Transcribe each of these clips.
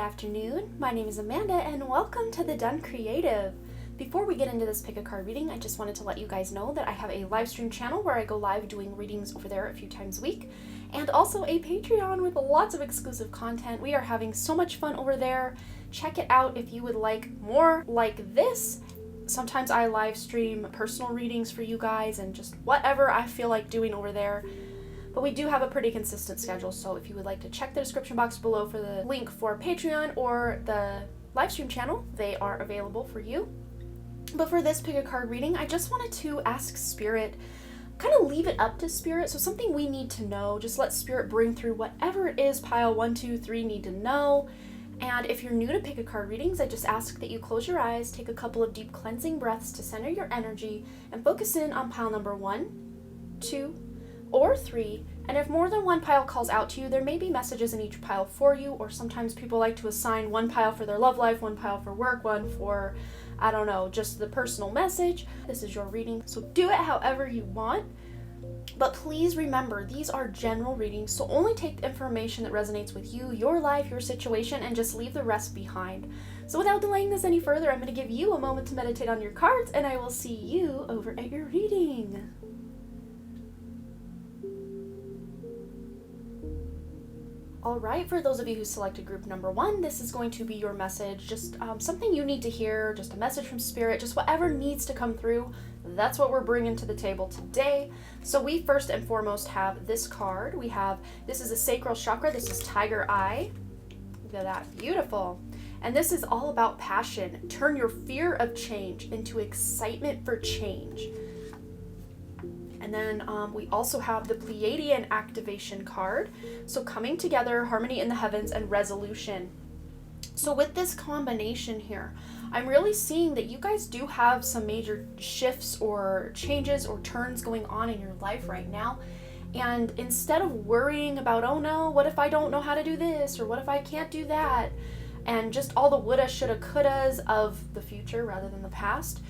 afternoon. My name is Amanda and welcome to The Done Creative. Before we get into this pick a card reading, I just wanted to let you guys know that I have a live stream channel where I go live doing readings over there a few times a week, and also a Patreon with lots of exclusive content. We are having so much fun over there. Check it out if you would like more like this. Sometimes I live stream personal readings for you guys and just whatever I feel like doing over there. But we do have a pretty consistent schedule, so if you would like to check the description box below for the link for Patreon or the live stream channel, they are available for you. But for this pick a card reading, I just wanted to ask Spirit, kind of leave it up to Spirit, so something we need to know, just let Spirit bring through whatever it is pile 1, 2, 3 need to know. And if you're new to pick a card readings, I just ask that you close your eyes, take a couple of deep cleansing breaths to center your energy, and focus in on pile number 1, 2, or 3, and if more than one pile calls out to you, there may be messages in each pile for you, or sometimes people like to assign one pile for their love life, one pile for work, one for, I don't know, just the personal message. This is your reading, so do it however you want. But please remember, these are general readings, so only take the information that resonates with you, your life, your situation, and just leave the rest behind. So without delaying this any further, I'm going to give you a moment to meditate on your cards, and I will see you over at your reading. Alright, for those of you who selected group number 1, this is going to be your message, just something you need to hear, just a message from Spirit, just whatever needs to come through. That's what we're bringing to the table today. So we first and foremost have this card. This is a sacral chakra, this is Tiger Eye. Look at that, beautiful. And this is all about passion. Turn your fear of change into excitement for change. And then we also have the Pleiadian activation card. So coming together, harmony in the heavens, and resolution. So with this combination here, I'm really seeing that you guys do have some major shifts or changes or turns going on in your life right now. And instead of worrying about, oh no, what if I don't know how to do this? Or what if I can't do that? And just all the woulda, shoulda, couldas of the future rather than the past.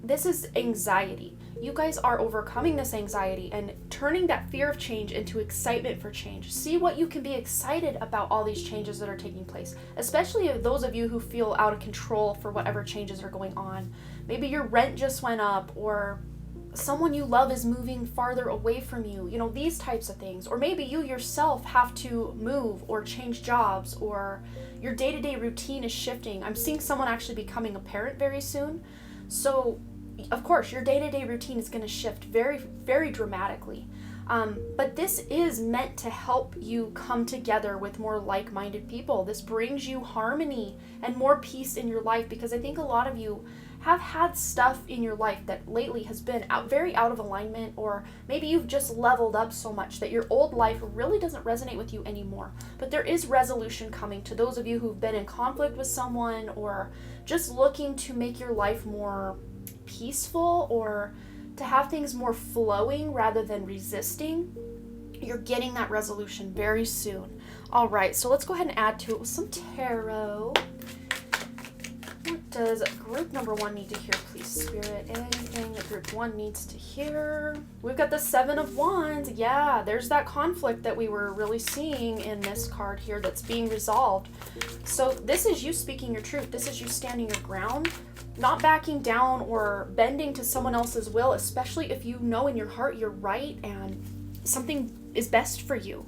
This is anxiety. You guys are overcoming this anxiety and turning that fear of change into excitement for change. See what you can be excited about all these changes that are taking place, especially those of you who feel out of control for whatever changes are going on. Maybe your rent just went up, or someone you love is moving farther away from you, you know, these types of things. Or maybe you yourself have to move or change jobs, or your day-to-day routine is shifting. I'm seeing someone actually becoming a parent very soon. So of course, your day-to-day routine is going to shift very, very dramatically. But this is meant to help you come together with more like-minded people. This brings you harmony and more peace in your life, because I think a lot of you have had stuff in your life that lately has been very out of alignment, or maybe you've just leveled up so much that your old life really doesn't resonate with you anymore. But there is resolution coming to those of you who've been in conflict with someone, or just looking to make your life more peaceful, or to have things more flowing rather than resisting. You're getting that resolution very soon. All right, so let's go ahead and add to it with some tarot. What does group number 1 need to hear, please, Spirit? Anything that group 1 needs to hear? We've got the 7 of Wands. Yeah, there's that conflict that we were really seeing in this card here that's being resolved. So this is you speaking your truth. This is you standing your ground, not backing down or bending to someone else's will, especially if you know in your heart you're right and something is best for you.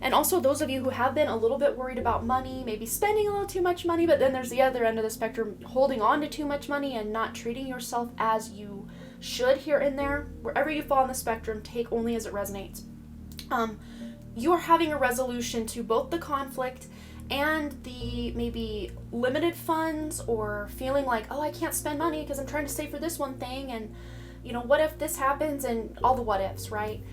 And also those of you who have been a little bit worried about money, maybe spending a little too much money, but then there's the other end of the spectrum, holding on to too much money and not treating yourself as you should here and there. Wherever you fall on the spectrum, take only as it resonates. You are having a resolution to both the conflict and the maybe limited funds, or feeling like, oh, I can't spend money because I'm trying to save for this one thing, and you know, what if this happens, and all the what ifs, right?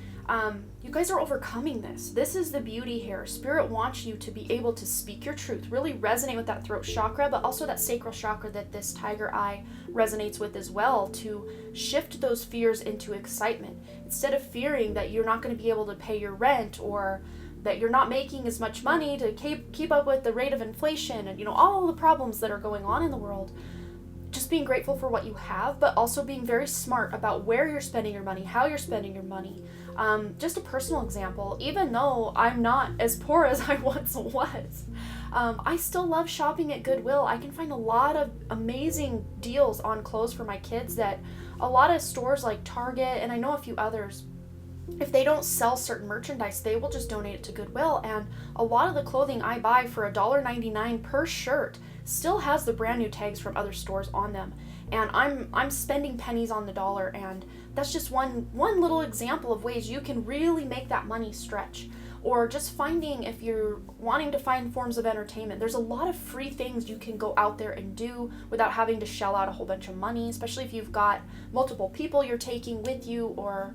You guys are overcoming this. This is the beauty here. Spirit wants you to be able to speak your truth, really resonate with that throat chakra, but also that sacral chakra that this Tiger Eye resonates with as well, to shift those fears into excitement. Instead of fearing that you're not going to be able to pay your rent, or that you're not making as much money to keep up with the rate of inflation, and you know, all the problems that are going on in the world, just being grateful for what you have, but also being very smart about where you're spending your money, how you're spending your money. Just a personal example, even though I'm not as poor as I once was, I still love shopping at Goodwill. I can find a lot of amazing deals on clothes for my kids that a lot of stores like Target, and I know a few others, if they don't sell certain merchandise, they will just donate it to Goodwill. And a lot of the clothing I buy for $1.99 per shirt still has the brand new tags from other stores on them. And I'm spending pennies on the dollar, and that's just one little example of ways you can really make that money stretch. Or just finding, if you're wanting to find forms of entertainment, there's a lot of free things you can go out there and do without having to shell out a whole bunch of money, especially if you've got multiple people you're taking with you. Or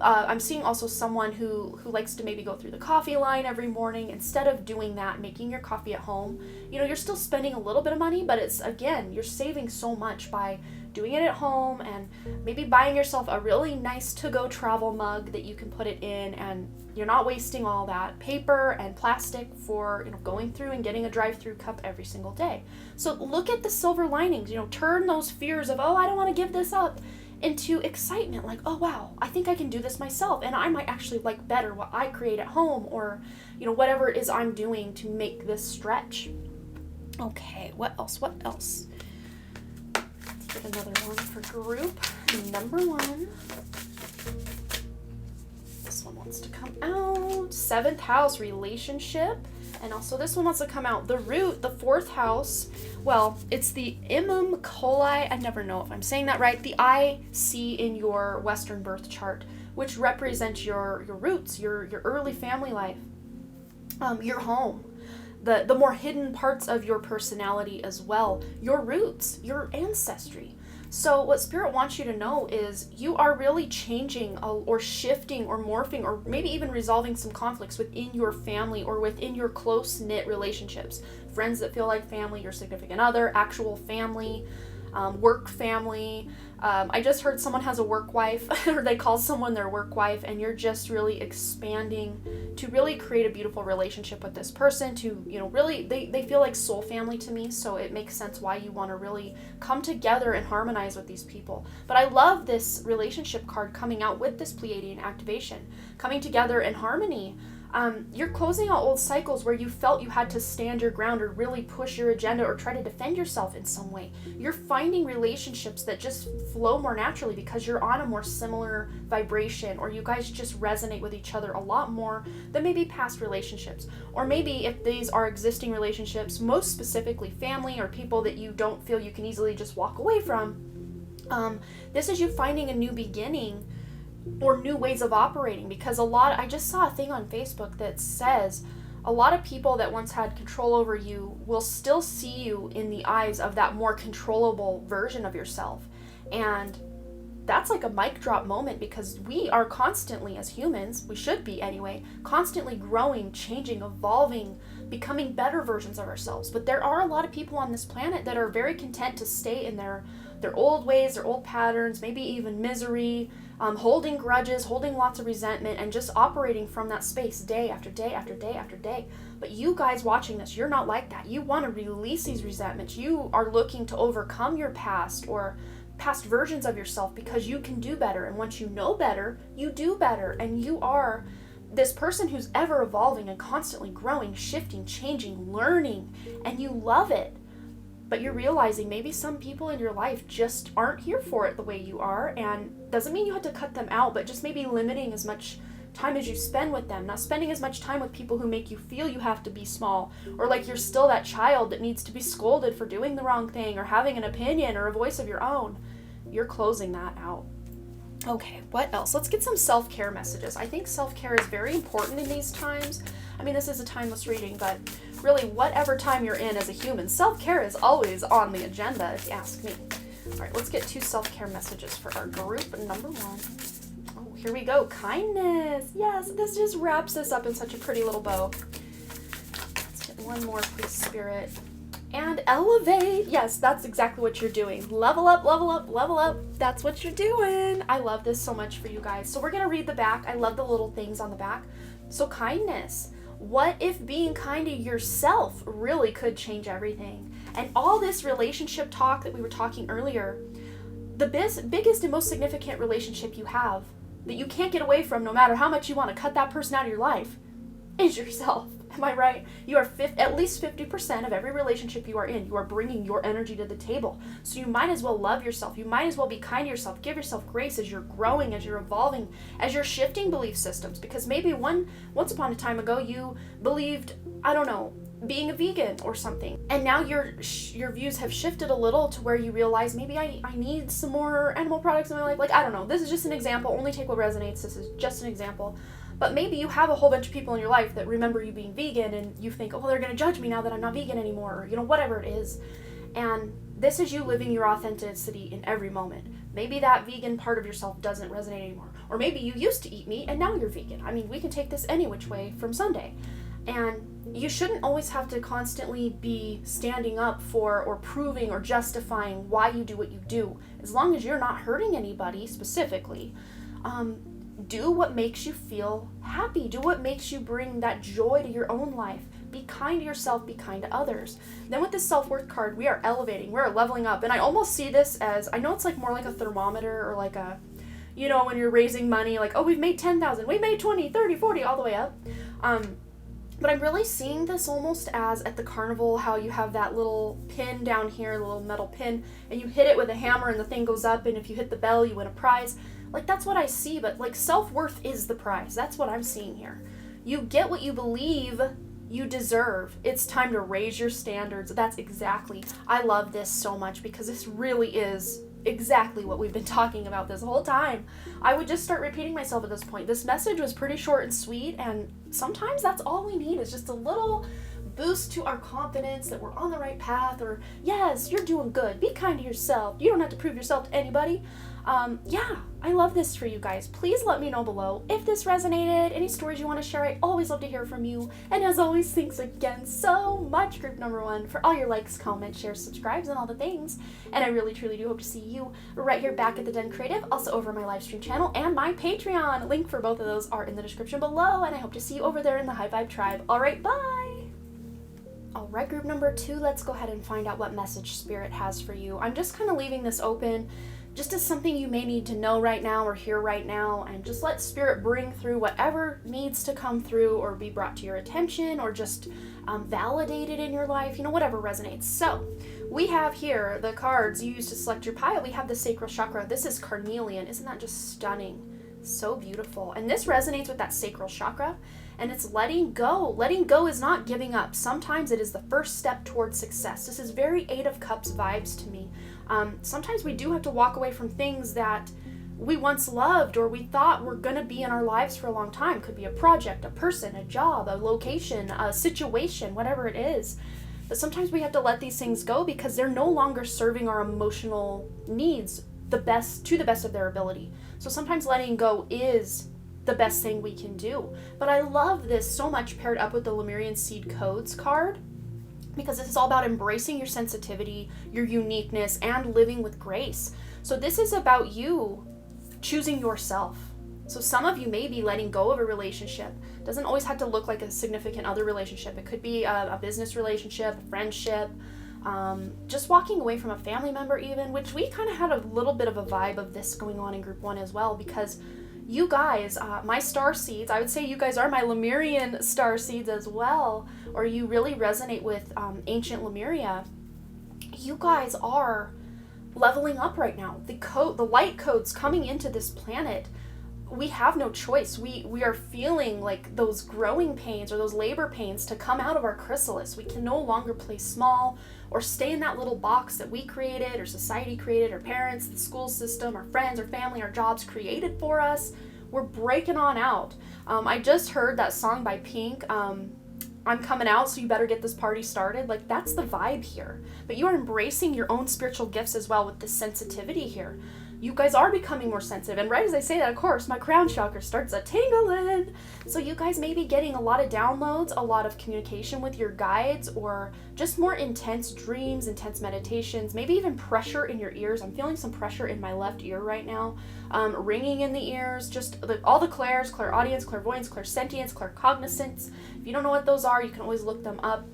I'm seeing also someone who likes to maybe go through the coffee line every morning. Instead of doing that, making your coffee at home, you're still spending a little bit of money, but it's, again, you're saving so much by doing it at home, and maybe buying yourself a really nice to-go travel mug that you can put it in, and you're not wasting all that paper and plastic for going through and getting a drive-through cup every single day. So look at the silver linings, turn those fears of, oh, I don't want to give this up, into excitement, like, oh wow, I think I can do this myself, and I might actually like better what I create at home, or whatever it is I'm doing to make this stretch. Okay, what else? Let's get another one for group number 1. This one wants to come out. 7th house, relationship. And also this one wants to come out. The root, the 4th house. Well, it's the Imum Coli. I never know if I'm saying that right. The IC in your Western birth chart, which represents your roots, your early family life, your home, the more hidden parts of your personality as well, your roots, your ancestry. So what Spirit wants you to know is you are really changing or shifting or morphing or maybe even resolving some conflicts within your family or within your close-knit relationships. Friends that feel like family, your significant other, actual family, work family. I just heard someone has a work wife, or they call someone their work wife, and you're just really expanding to really create a beautiful relationship with this person, to, really, they feel like soul family to me, so it makes sense why you want to really come together and harmonize with these people. But I love this relationship card coming out with this Pleiadian activation, coming together in harmony. You're closing out old cycles where you felt you had to stand your ground or really push your agenda or try to defend yourself in some way. You're finding relationships that just flow more naturally because you're on a more similar vibration, or you guys just resonate with each other a lot more than maybe past relationships. Or maybe if these are existing relationships, most specifically family or people that you don't feel you can easily just walk away from, this is you finding a new beginning or new ways of operating. Because I just saw a thing on Facebook that says a lot of people that once had control over you will still see you in the eyes of that more controllable version of yourself. And that's like a mic drop moment, because we are constantly, as humans, we should be anyway, constantly growing, changing, evolving, becoming better versions of ourselves. But there are a lot of people on this planet that are very content to stay in their old ways, their old patterns, maybe even misery, holding grudges, holding lots of resentment, and just operating from that space day after day after day after day. But you guys watching this, you're not like that. You want to release these resentments. You are looking to overcome your past or past versions of yourself, because you can do better. And once you know better, you do better. And you are this person who's ever evolving and constantly growing, shifting, changing, learning, and you love it. But you're realizing maybe some people in your life just aren't here for it the way you are, and doesn't mean you have to cut them out, but just maybe limiting as much time as you spend with them, not spending as much time with people who make you feel you have to be small, or like you're still that child that needs to be scolded for doing the wrong thing or having an opinion or a voice of your own. You're closing that out. Okay, what else? Let's get some self-care messages. I think self-care is very important in these times. I mean, this is a timeless reading, but really, whatever time you're in as a human, self-care is always on the agenda, if you ask me. All right, let's get 2 self-care messages for our group number 1. Oh, here we go. Kindness. Yes, this just wraps this up in such a pretty little bow. Let's get one more, please, Spirit. And elevate. Yes, that's exactly what you're doing. Level up, level up, level up. That's what you're doing. I love this so much for you guys. So we're going to read the back. I love the little things on the back. So kindness. What if being kind to yourself really could change everything? And all this relationship talk that we were talking earlier, the biggest and most significant relationship you have that you can't get away from no matter how much you want to cut that person out of your life is yourself. Am I right? You are at least 50% of every relationship you are in. You are bringing your energy to the table. So you might as well love yourself. You might as well be kind to yourself. Give yourself grace as you're growing, as you're evolving, as you're shifting belief systems. Because maybe once upon a time ago, you believed, I don't know, being a vegan or something. And now your views have shifted a little to where you realize maybe I need some more animal products in my life. Like, I don't know. This is just an example. Only take what resonates. This is just an example. But maybe you have a whole bunch of people in your life that remember you being vegan and you think, oh, they're going to judge me now that I'm not vegan anymore, or, whatever it is. And this is you living your authenticity in every moment. Maybe that vegan part of yourself doesn't resonate anymore. Or maybe you used to eat meat and now you're vegan. I mean, we can take this any which way from Sunday. And you shouldn't always have to constantly be standing up for or proving or justifying why you do what you do. As long as you're not hurting anybody specifically, do what makes you feel happy. Do what makes you bring that joy to your own life. Be kind to yourself, be kind to others. Then with this self-worth card, we are elevating, we're leveling up. And I almost see this as, I know it's like more like a thermometer or like a, when you're raising money, like, oh, we've made 10,000, we made 20, 30, 40, all the way up. But I'm really seeing this almost as at the carnival, how you have that little pin down here, the little metal pin, and you hit it with a hammer and the thing goes up, and if you hit the bell, you win a prize. Like, that's what I see, but like self-worth is the prize. That's what I'm seeing here. You get what you believe you deserve. It's time to raise your standards. That's exactly, I love this so much because this really is exactly what we've been talking about this whole time. I would just start repeating myself at this point. This message was pretty short and sweet, and sometimes that's all we need is just a little boost to our confidence that we're on the right path, or yes, you're doing good. Be kind to yourself. You don't have to prove yourself to anybody. Yeah, I love this for you guys. Please let me know below if this resonated, any stories you want to share. I always love to hear from you. And as always, thanks again so much, group number 1, for all your likes, comments, shares, subscribes, and all the things. And I really, truly do hope to see you right here back at the Den Creative, also over my live stream channel and my Patreon. Link for both of those are in the description below, and I hope to see you over there in the High Vibe Tribe. All right, bye! All right, group number 2, let's go ahead and find out what message Spirit has for you. I'm just kind of leaving this open just as something you may need to know right now or hear right now, and just let Spirit bring through whatever needs to come through or be brought to your attention or just validated in your life, whatever resonates. So we have here the cards you use to select your pile. We have the sacral chakra. This is carnelian. Isn't that just stunning? So beautiful. And this resonates with that sacral chakra, and it's letting go. Letting go is not giving up. Sometimes it is the first step towards success. This is very 8 of Cups vibes to me. Sometimes we do have to walk away from things that we once loved or we thought were going to be in our lives for a long time. Could be a project, a person, a job, a location, a situation, whatever it is. But sometimes we have to let these things go because they're no longer serving our emotional needs to the best of their ability. So sometimes letting go is the best thing we can do. But I love this so much paired up with the Lemurian Seed Codes card, because this is all about embracing your sensitivity, your uniqueness, and living with grace. So this is about you choosing yourself. So some of you may be letting go of a relationship. It doesn't always have to look like a significant other relationship. It could be a business relationship, a friendship, just walking away from a family member even, which we kind of had a little bit of a vibe of this going on in group 1 as well, because you guys, my star seeds, I would say you guys are my Lemurian star seeds as well, or you really resonate with ancient Lemuria. You guys are leveling up right now. The light codes coming into this planet, we have no choice. We are feeling like those growing pains or those labor pains to come out of our chrysalis. We can no longer play small or stay in that little box that we created or society created, our parents, the school system, our friends, our family, our jobs created for us. We're breaking on out. I just heard that song by Pink, I'm coming out, so you better get this party started. Like, that's the vibe here. But you are embracing your own spiritual gifts as well with this sensitivity here. You guys are becoming more sensitive. And right as I say that, of course, my crown chakra starts a-tingling. So you guys may be getting a lot of downloads, a lot of communication with your guides, or just more intense dreams, intense meditations, maybe even pressure in your ears. I'm feeling some pressure in my left ear right now. Ringing in the ears, just all the clairs, clairaudience, clairvoyance, clairsentience, claircognizance. If you don't know what those are, you can always look them up.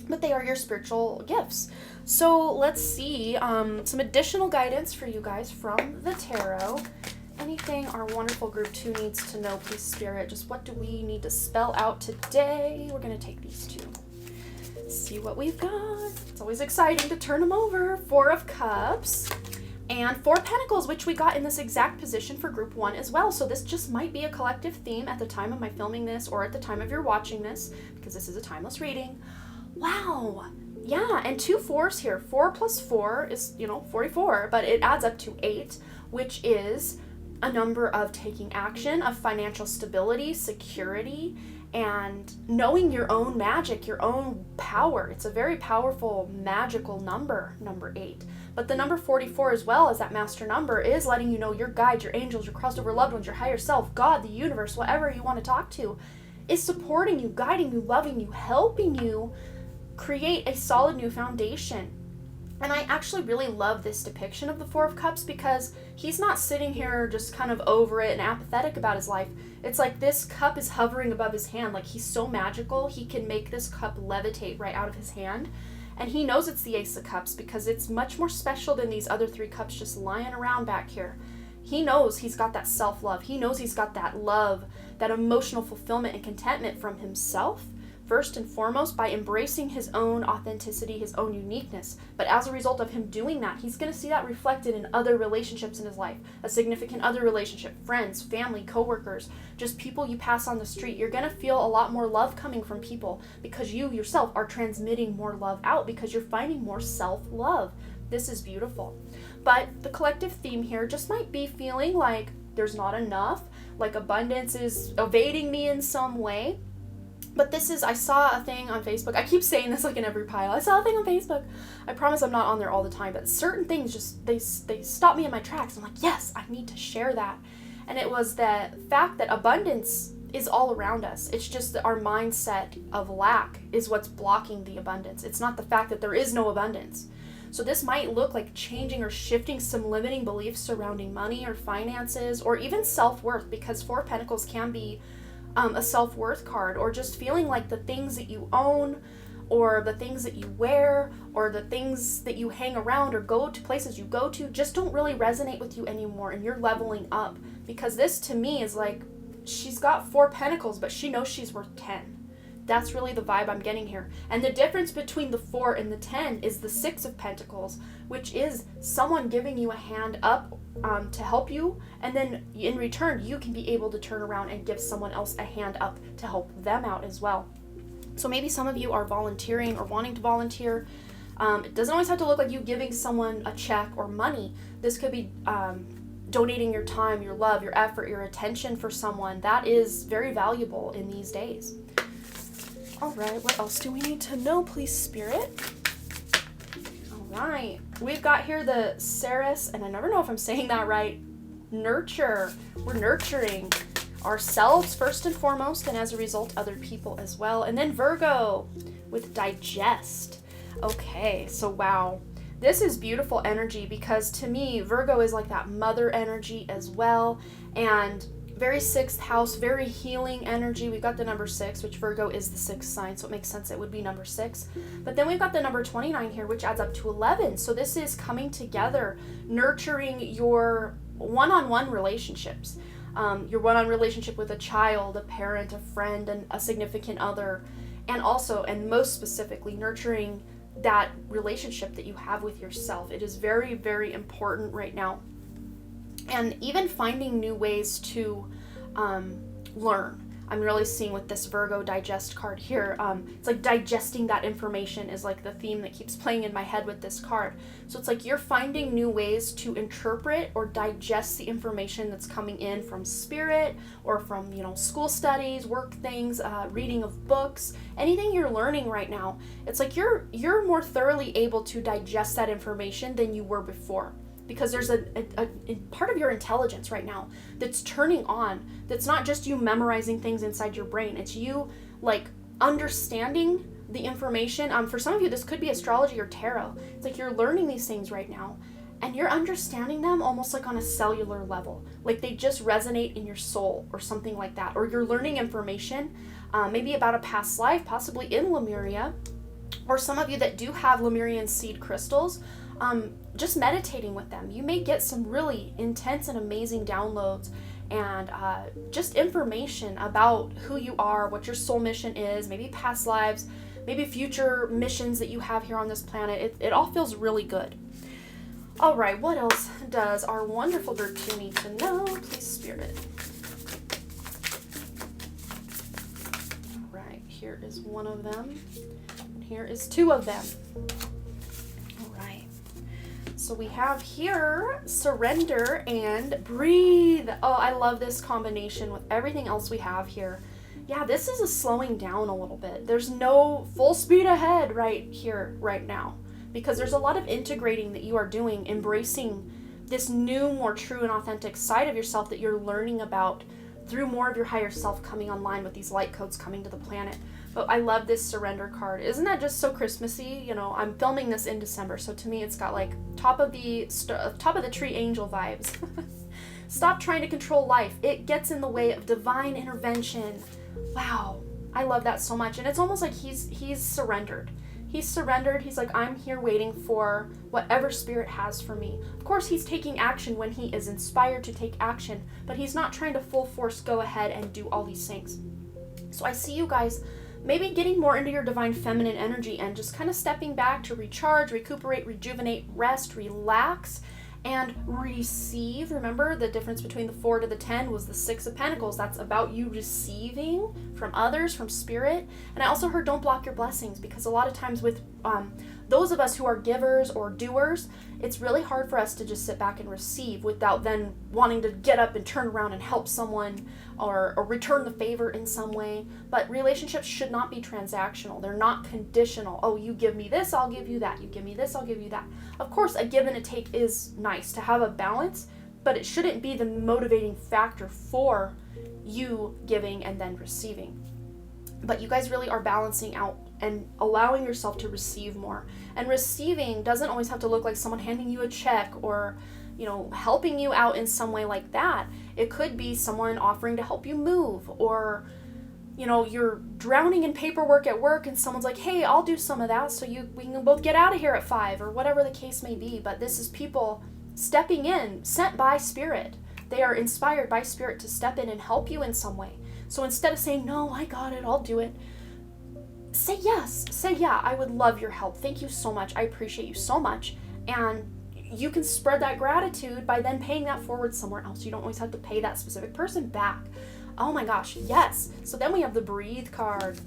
but they are your spiritual gifts. So let's see some additional guidance for you guys from the tarot. Anything our wonderful group 2 needs to know, please, Spirit. Just what do we need to spell out today? We're going to take these 2. See what we've got. It's always exciting to turn them over. 4 of Cups and 4 Pentacles, which we got in this exact position for group 1 as well. So this just might be a collective theme at the time of my filming this, or at the time of your watching this, because this is a timeless reading. Wow. Yeah, and 2 4s here. 4 plus 4 is, 44, but it adds up to 8, which is a number of taking action, of financial stability, security, and knowing your own magic, your own power. It's a very powerful, magical number, number 8. But the number 44 as well as that master number is letting you know your guides, your angels, your crossed over loved ones, your higher self, God, the universe, whatever you want to talk to, is supporting you, guiding you, loving you, helping you create a solid new foundation. And I actually really love this depiction of the 4 of Cups, because he's not sitting here just kind of over it and apathetic about his life. It's like this cup is hovering above his hand. Like, he's so magical, he can make this cup levitate right out of his hand. And he knows it's the Ace of Cups because it's much more special than these other 3 cups just lying around back here. He knows he's got that self-love. He knows he's got that love, that emotional fulfillment and contentment from himself, first and foremost, by embracing his own authenticity, his own uniqueness. But as a result of him doing that, he's going to see that reflected in other relationships in his life, a significant other relationship, friends, family, coworkers, just people you pass on the street. You're going to feel a lot more love coming from people because you yourself are transmitting more love out, because you're finding more self-love. This is beautiful. But the collective theme here just might be feeling like there's not enough, like abundance is evading me in some way. But this is, I saw a thing on Facebook. I keep saying this like in every pile. I saw a thing on Facebook. I promise I'm not on there all the time, but certain things just, they stop me in my tracks. I'm like, yes, I need to share that. And it was the fact that abundance is all around us. It's just that our mindset of lack is what's blocking the abundance. It's not the fact that there is no abundance. So this might look like changing or shifting some limiting beliefs surrounding money or finances, or even self-worth, because 4 of Pentacles can be a self-worth card, or just feeling like the things that you own, or the things that you wear, or the things that you hang around or go to places you go to just don't really resonate with you anymore, and you're leveling up. Because this to me is like, she's got 4 Pentacles, but she knows she's worth 10. That's really the vibe I'm getting here. And the difference between the 4 and the 10 is the 6 of Pentacles, which is someone giving you a hand up to help you, and then in return you can be able to turn around and give someone else a hand up to help them out as well. So maybe some of you are volunteering or wanting to volunteer. It doesn't always have to look like you giving someone a check or money. This could be donating your time, your love, your effort, your attention for someone. That is very valuable in these days. All right, what else do we need to know, please, Spirit? All right, we've got here the Ceres, and I never know if I'm saying that right, nurture. We're nurturing ourselves first and foremost, and as a result, other people as well. And then Virgo with digest. Okay, so wow. This is beautiful energy, because to me, Virgo is like that mother energy as well, and very 6th house, very healing energy. We've got the number 6, which Virgo is the 6th sign, so it makes sense it would be number 6. But then we've got the number 29 here, which adds up to 11. So this is coming together, nurturing your one-on-one relationships. Your one-on-one relationship with a child, a parent, a friend, and a significant other. And also, and most specifically, nurturing that relationship that you have with yourself. It is very, very important right now. And even finding new ways to learn. I'm really seeing with this Virgo digest card here, it's like digesting that information is like the theme that keeps playing in my head with this card. So it's like you're finding new ways to interpret or digest the information that's coming in from spirit, or from, school studies, work things, reading of books, anything you're learning right now. It's like you're more thoroughly able to digest that information than you were before. Because there's a part of your intelligence right now that's turning on, that's not just you memorizing things inside your brain. It's you like understanding the information. For some of you, this could be astrology or tarot. It's like you're learning these things right now, and you're understanding them almost like on a cellular level. Like they just resonate in your soul or something like that. Or you're learning information maybe about a past life, possibly in Lemuria, or some of you that do have Lemurian seed crystals, just meditating with them, you may get some really intense and amazing downloads and just information about who you are, what your soul mission is, maybe past lives, maybe future missions that you have here on this planet. It all feels really good. All right, what else does our wonderful group 2 need to know? Please, Spirit. All right, here is one of them. Here is 2 of them. All right. So we have here surrender and breathe. Oh, I love this combination with everything else we have here. Yeah, this is a slowing down a little bit. There's no full speed ahead right here, right now, because there's a lot of integrating that you are doing, embracing this new, more true and authentic side of yourself that you're learning about through more of your higher self coming online with these light codes coming to the planet. But I love this surrender card. Isn't that just so Christmassy? You know, I'm filming this in December, so to me it's got like top of the tree angel vibes. Stop trying to control life. It gets in the way of divine intervention. Wow, I love that so much. And it's almost like he's surrendered. He's surrendered. He's like, I'm here waiting for whatever spirit has for me. Of course, he's taking action when he is inspired to take action, but he's not trying to full force go ahead and do all these things. So I see you guys maybe getting more into your divine feminine energy and just kind of stepping back to recharge, recuperate, rejuvenate, rest, relax, and receive. Remember, the difference between the 4 to the 10 was the 6 of Pentacles. That's about you receiving from others, from spirit. And I also heard don't block your blessings, because a lot of times with those of us who are givers or doers, it's really hard for us to just sit back and receive without then wanting to get up and turn around and help someone or return the favor in some way. But relationships should not be transactional. They're not conditional. Oh, you give me this, I'll give you that. You give me this, I'll give you that. Of course, a give and a take is nice to have a balance, but it shouldn't be the motivating factor for you giving and then receiving. But you guys really are balancing out and allowing yourself to receive more. And receiving doesn't always have to look like someone handing you a check or, you know, helping you out in some way like that. It could be someone offering to help you move, or, you know, you're drowning in paperwork at work and someone's like, hey, I'll do some of that so we can both get out of here at 5, or whatever the case may be. But this is people stepping in, sent by spirit. They are inspired by spirit to step in and help you in some way. So instead of saying, no, I got it, I'll do it, say yes. Say, yeah, I would love your help. Thank you so much. I appreciate you so much. And you can spread that gratitude by then paying that forward somewhere else. You don't always have to pay that specific person back. Oh my gosh, yes. So then we have the breathe card.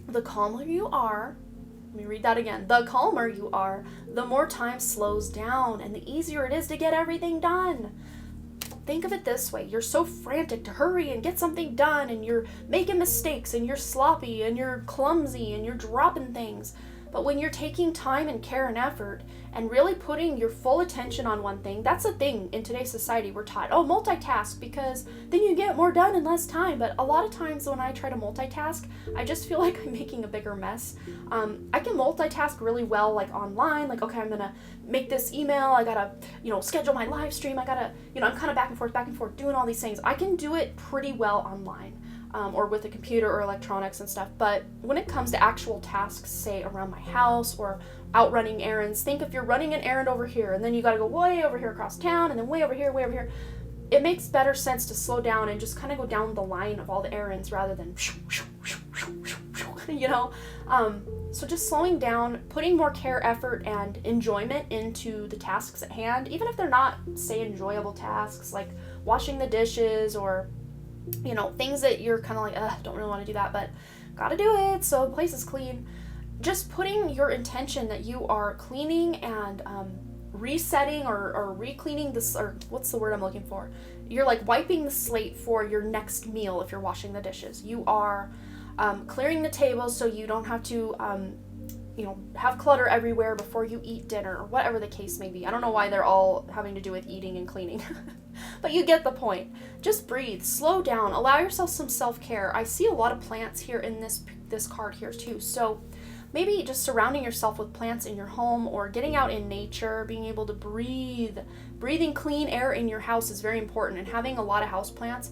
The calmer you are, let me read that again. The calmer you are, the more time slows down and the easier it is to get everything done. Think of it this way. You're so frantic to hurry and get something done, and you're making mistakes, and you're sloppy, and you're clumsy, and you're dropping things. But when you're taking time and care and effort and really putting your full attention on one thing, that's a thing in today's society. We're taught, oh, multitask, because then you get more done in less time. But a lot of times when I try to multitask, I just feel like I'm making a bigger mess. I can multitask really well, like online, like, okay, I'm gonna make this email, I gotta, schedule my live stream, I gotta, I'm kind of back and forth, doing all these things. I can do it pretty well online. Or with a computer or electronics and stuff. But when it comes to actual tasks, say around my house or out running errands, think if you're running an errand over here and then you gotta go way over here across town and then way over here. It makes better sense to slow down and just kind of go down the line of all the errands rather than so just slowing down, putting more care, effort, and enjoyment into the tasks at hand, even if they're not, say, enjoyable tasks like washing the dishes or things that you're kind of like, don't really want to do that, but gotta do it so the place is clean. Just putting your intention that you are cleaning and resetting or re-cleaning this, or what's the word I'm looking for? You're like wiping the slate for your next meal if you're washing the dishes. You are clearing the table so you don't have to have clutter everywhere before you eat dinner, or whatever the case may be. I don't know why they're all having to do with eating and cleaning. But you get the point. Just breathe, slow down, allow yourself some self-care. I see a lot of plants here in this card here too. So maybe just surrounding yourself with plants in your home or getting out in nature, being able to breathe. Breathing clean air in your house is very important, and having a lot of house plants.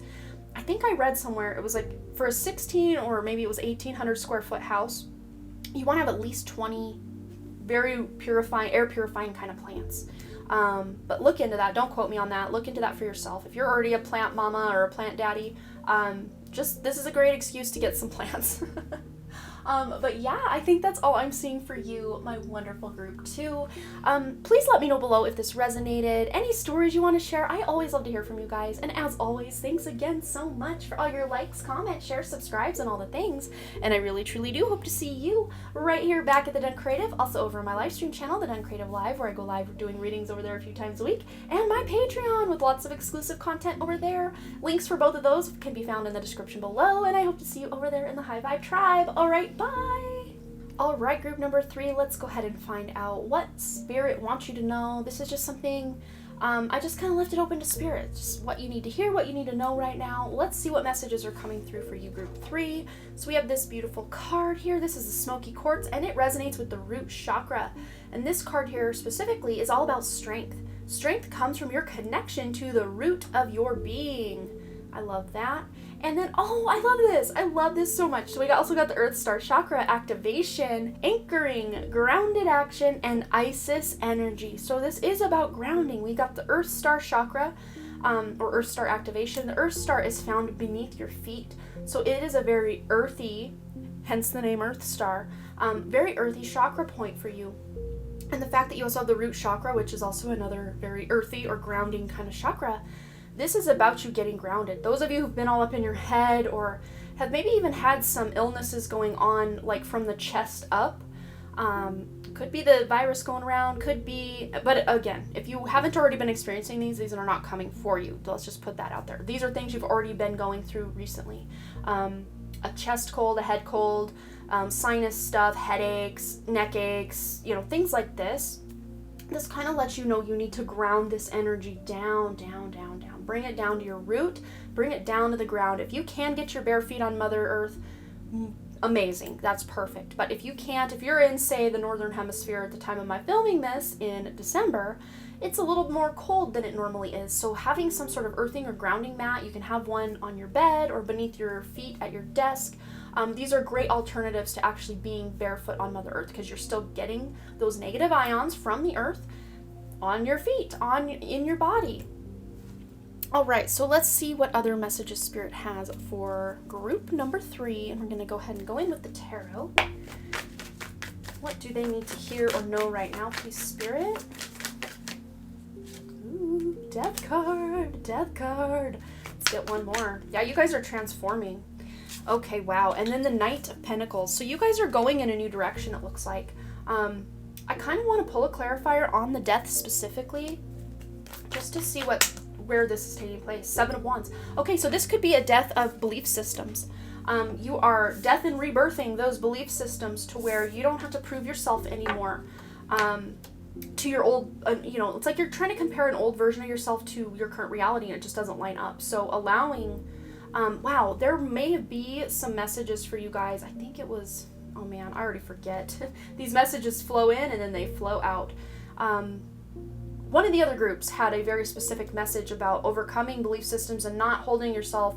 I think I read somewhere it was like for a 16 or maybe it was 1,800 square foot house, you want to have at least 20 very purifying, air purifying kind of plants. But look into that. Don't quote me on that. Look into that for yourself. If you're already a plant mama or a plant daddy, this is a great excuse to get some plants. But yeah, I think that's all I'm seeing for you, my wonderful group 2. Please let me know below if this resonated. Any stories you want to share? I always love to hear from you guys. And as always, thanks again so much for all your likes, comments, shares, subscribes, and all the things. And I really, truly do hope to see you right here back at The Done Creative. Also over on my live stream channel, The Done Creative Live, where I go live doing readings over there a few times a week. And my Patreon with lots of exclusive content over there. Links for both of those can be found in the description below. And I hope to see you over there in the High Vibe Tribe. All right. Bye! Alright, group number 3, let's go ahead and find out what Spirit wants you to know. This is just something, I just kind of left it open to Spirit. Just what you need to hear, what you need to know right now. Let's see what messages are coming through for you, group 3. So we have this beautiful card here. This is a smoky quartz, and it resonates with the root chakra. And this card here specifically is all about strength. Strength comes from your connection to the root of your being. I love that. And then, oh, I love this. I love this so much. So we also got the Earth Star Chakra activation, anchoring, grounded action, and Isis energy. So this is about grounding. We got the Earth Star Chakra, or Earth Star activation. The Earth Star is found beneath your feet. So it is a very earthy, hence the name Earth Star, very earthy chakra point for you. And the fact that you also have the root chakra, which is also another very earthy or grounding kind of chakra, this is about you getting grounded. Those of you who've been all up in your head or have maybe even had some illnesses going on, like from the chest up, could be the virus going around, could be, but again, if you haven't already been experiencing these are not coming for you. Let's just put that out there. These are things you've already been going through recently. A chest cold, a head cold, sinus stuff, headaches, neck aches, things like this. This kind of lets you know you need to ground this energy down, down, down, down. Bring it down to your root. Bring it down to the ground. If you can get your bare feet on Mother Earth, amazing. That's perfect. But if you can't, if you're in, say, the Northern Hemisphere at the time of my filming this in December, it's a little more cold than it normally is. So having some sort of earthing or grounding mat, you can have one on your bed or beneath your feet at your desk. These are great alternatives to actually being barefoot on Mother Earth because you're still getting those negative ions from the earth on your feet, in your body. All right, so let's see what other messages Spirit has for group number 3, and we're going to go ahead and go in with the tarot. What do they need to hear or know right now, please, Spirit? Ooh, Death card, Death card. Let's get one more. Yeah, you guys are transforming. Okay, wow. And then the Knight of Pentacles. So you guys are going in a new direction, it looks like. I kind of want to pull a clarifier on the death specifically, just to see where this is taking place. 7 of Wands. Okay, so this could be a death of belief systems. You are death and rebirthing those belief systems to where you don't have to prove yourself anymore to your old, it's like you're trying to compare an old version of yourself to your current reality and it just doesn't line up. So allowing, wow, there may be some messages for you guys. I think it was, oh man, I already forget. These messages flow in and then they flow out. One of the other groups had a very specific message about overcoming belief systems and not holding yourself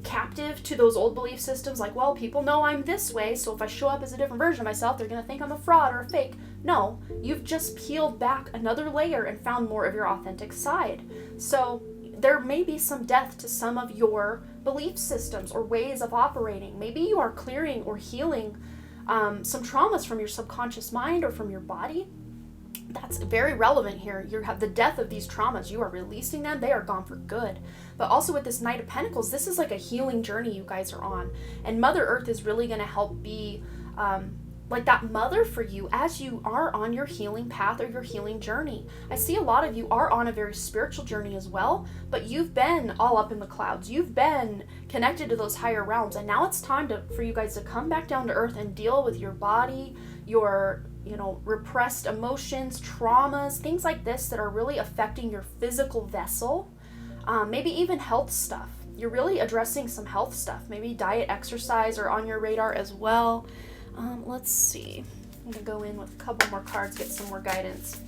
captive to those old belief systems. Like, well, people know I'm this way, so if I show up as a different version of myself, they're going to think I'm a fraud or a fake. No, you've just peeled back another layer and found more of your authentic side. So there may be some death to some of your belief systems or ways of operating. Maybe you are clearing or healing some traumas from your subconscious mind or from your body. That's very relevant here. You have the death of these traumas. You are releasing them. They are gone for good. But also with this Knight of Pentacles, this is like a healing journey you guys are on. And Mother Earth is really going to help be like that mother for you as you are on your healing path or your healing journey. I see a lot of you are on a very spiritual journey as well, but you've been all up in the clouds. You've been connected to those higher realms. And now it's time for you guys to come back down to earth and deal with your body, your repressed emotions, traumas, things like this that are really affecting your physical vessel, maybe even health stuff. You're really addressing some health stuff. Maybe diet, exercise are on your radar as well. Let's see. I'm going to go in with a couple more cards, get some more guidance.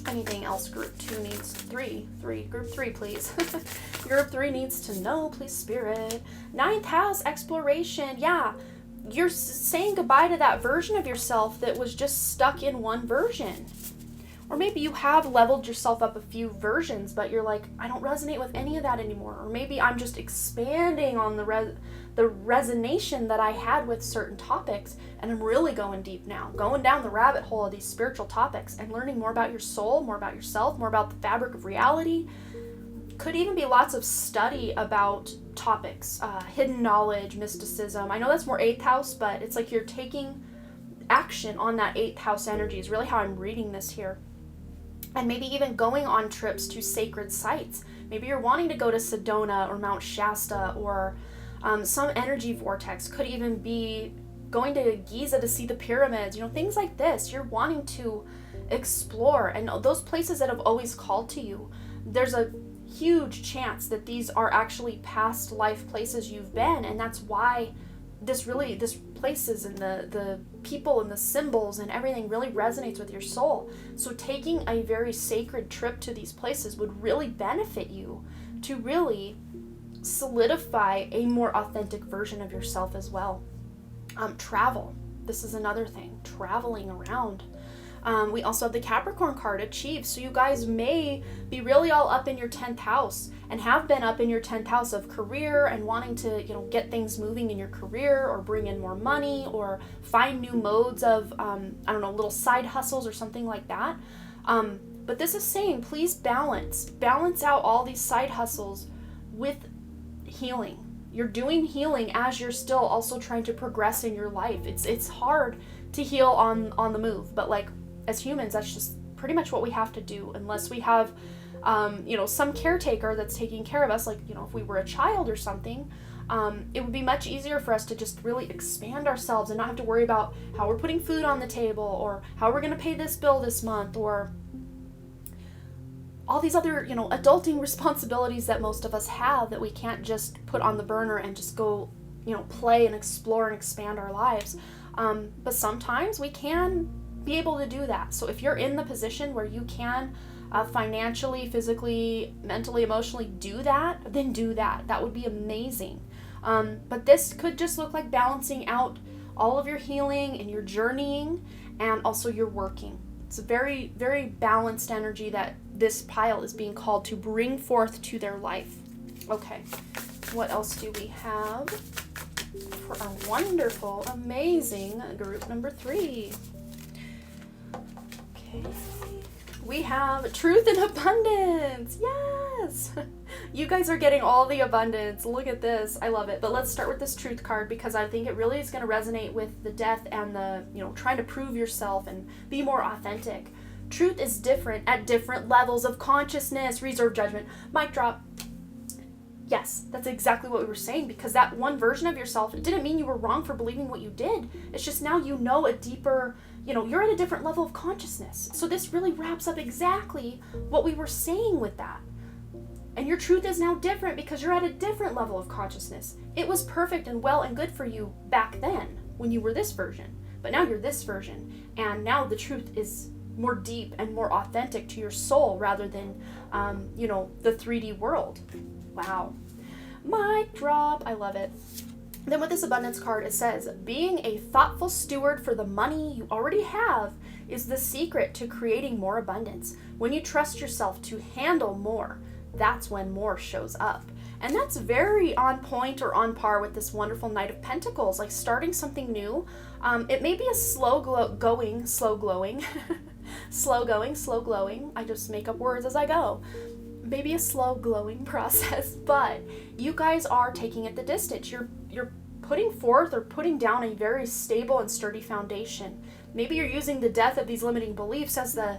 Anything else group 2 needs? Group 3, please. Group 3 needs to know, please, Spirit. 9th house, exploration. Yeah. you're saying goodbye to that version of yourself that was just stuck in one version. Or maybe you have leveled yourself up a few versions, but you're like, I don't resonate with any of that anymore. Or maybe I'm just expanding on the resonation that I had with certain topics, and I'm really going deep now, going down the rabbit hole of these spiritual topics and learning more about your soul, more about yourself, more about the fabric of reality. Could even be lots of study about topics, hidden knowledge, mysticism. I know that's more 8th house, but it's like you're taking action on that 8th house energy is really how I'm reading this here. And maybe even going on trips to sacred sites. Maybe you're wanting to go to Sedona or Mount Shasta, or some energy vortex. Could even be going to Giza to see the pyramids, things like this. You're wanting to explore, and those places that have always called to you, there's a huge chance that these are actually past life places you've been, and that's why this places and the people and the symbols and everything really resonates with your soul. So taking a very sacred trip to these places would really benefit you to really solidify a more authentic version of yourself as well. Travel. This is another thing. Traveling around. We also have the Capricorn card, Achieve. So you guys may be really all up in your 10th house and have been up in your 10th house of career and wanting to, get things moving in your career or bring in more money or find new modes of, little side hustles or something like that. But this is saying, please balance out all these side hustles with healing. You're doing healing as you're still also trying to progress in your life. It's hard to heal on the move, but as humans, that's just pretty much what we have to do, unless we have, some caretaker that's taking care of us, if we were a child or something. It would be much easier for us to just really expand ourselves and not have to worry about how we're putting food on the table or how we're going to pay this bill this month or all these other, adulting responsibilities that most of us have that we can't just put on the burner and just go, play and explore and expand our lives. But sometimes we can be able to do that. So if you're in the position where you can financially, physically, mentally, emotionally do that, then do that. That would be amazing. But this could just look like balancing out all of your healing and your journeying and also your working. It's a very, very balanced energy that this pile is being called to bring forth to their life. Okay, what else do we have for our wonderful, amazing group number 3? Okay, we have Truth and Abundance. Yes! You guys are getting all the abundance. Look at this. I love it. But let's start with this Truth card because I think it really is going to resonate with the death and the, trying to prove yourself and be more authentic. Truth is different at different levels of consciousness. Reserve judgment. Mic drop. Yes, that's exactly what we were saying, because that one version of yourself, it didn't mean you were wrong for believing what you did. It's just now a deeper, you're at a different level of consciousness. So this really wraps up exactly what we were saying with that. And your truth is now different because you're at a different level of consciousness. It was perfect and well and good for you back then when you were this version, but now you're this version. And now the truth is more deep and more authentic to your soul rather than, the 3D world. Wow. Mic drop. I love it. Then with this abundance card, it says, being a thoughtful steward for the money you already have is the secret to creating more abundance. When you trust yourself to handle more, that's when more shows up. And that's very on point or on par with this wonderful Knight of Pentacles, like starting something new. It may be a slow glowing. I just make up words as I go. Maybe a slow glowing process, but you guys are taking it the distance. You're putting forth or putting down a very stable and sturdy foundation. Maybe you're using the death of these limiting beliefs as the,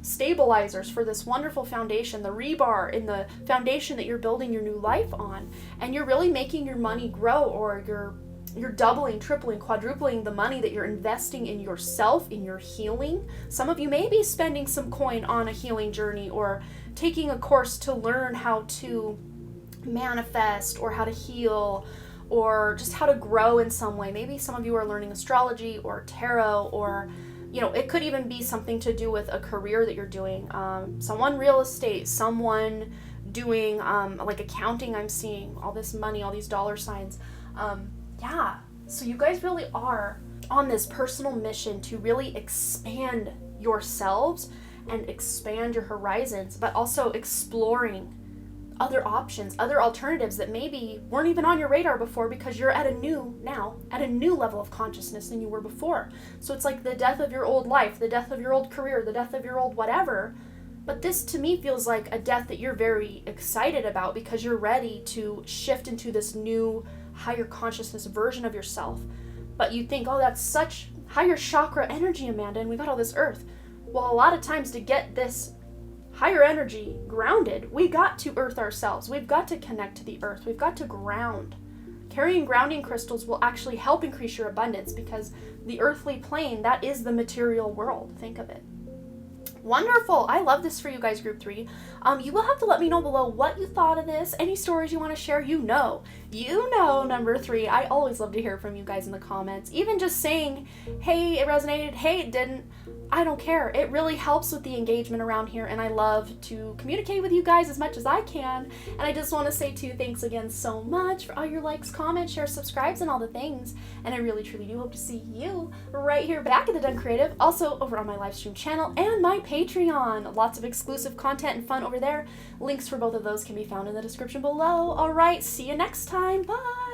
stabilizers for this wonderful foundation, the rebar in the foundation that you're building your new life on. And you're really making your money grow, or you're doubling, tripling, quadrupling the money that you're investing in yourself, in your healing. Some of you may be spending some coin on a healing journey or taking a course to learn how to manifest or how to heal or just how to grow in some way. Maybe some of you are learning astrology or tarot, or it could even be something to do with a career that you're doing. Someone real estate, someone doing like accounting. I'm seeing all this money, all these dollar signs. So you guys really are on this personal mission to really expand yourselves and expand your horizons, but also exploring other options, other alternatives that maybe weren't even on your radar before, because you're at a new level of consciousness than you were before. So it's like the death of your old life, the death of your old career, the death of your old whatever. But this to me feels like a death that you're very excited about, because you're ready to shift into this new higher consciousness version of yourself. But you think, oh, that's such higher chakra energy, Amanda, and we got all this earth. Well, a lot of times to get this higher energy grounded, we got to earth ourselves. We've got to connect to the earth. We've got to ground. Carrying grounding crystals will actually help increase your abundance, because the earthly plane, that is the material world. Think of it. Wonderful. I love this for you guys, group 3. You will have to let me know below what you thought of this, any stories you want to share. You know, number 3. I always love to hear from you guys in the comments. Even just saying, hey, it resonated, hey, it didn't. I don't care. It really helps with the engagement around here, and I love to communicate with you guys as much as I can. And I just want to say too, thanks again so much for all your likes, comments, shares, subscribes, and all the things. And I really truly do hope to see you right here back at the Done Creative, also over on my live stream channel and my Patreon. Lots of exclusive content and fun over there. Links for both of those can be found in the description below. All right, see you next time. Bye.